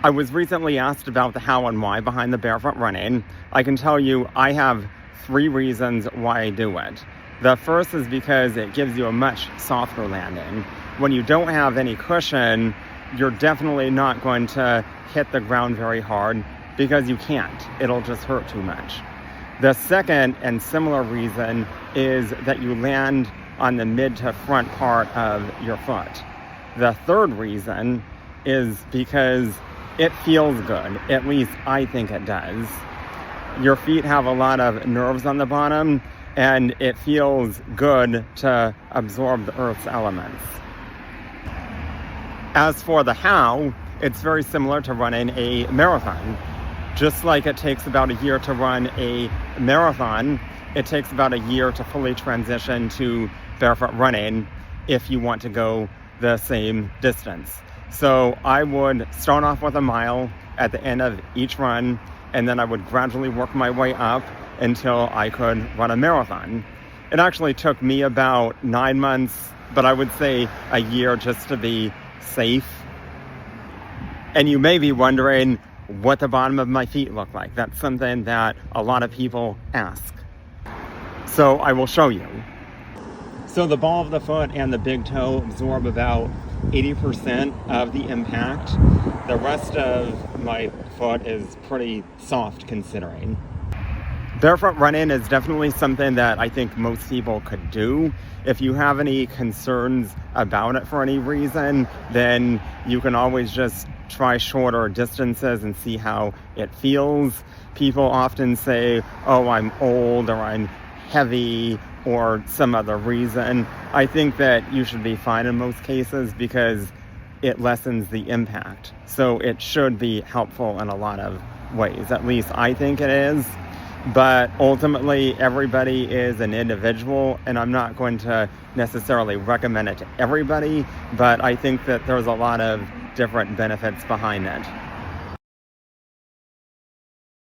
I was recently asked about the how and why behind the barefoot running. I can tell you I have 3 reasons why I do it. The first is because it gives you a much softer landing. When you don't have any cushion, you're definitely not going to hit the ground very hard because you can't. It'll just hurt too much. The second and similar reason is that you land on the mid to front part of your foot. The third reason is because it feels good. At least I think it does. Your feet have a lot of nerves on the bottom, and it feels good to absorb the earth's elements. As for the how, it's very similar to running a marathon. Just like it takes about a year to run a marathon, it takes about a year to fully transition to barefoot running if you want to go the same distance. So I would start off with a mile at the end of each run, and then I would gradually work my way up until I could run a marathon. It actually took me about 9 months, but I would say a year just to be safe. And you may be wondering what the bottom of my feet look like. That's something that a lot of people ask. So I will show you. So the ball of the foot and the big toe absorb about 80% of the impact. The rest of my foot is pretty soft considering. Barefoot running is definitely something that I think most people could do. If you have any concerns about it for any reason, then you can always just try shorter distances and see how it feels. People often say, oh, I'm old or I'm heavy or some other reason. I think that you should be fine in most cases because it lessens the impact. So it should be helpful in a lot of ways. At least I think it is. But ultimately, everybody is an individual, and I'm not going to necessarily recommend it to everybody, but I think that there's a lot of different benefits behind it.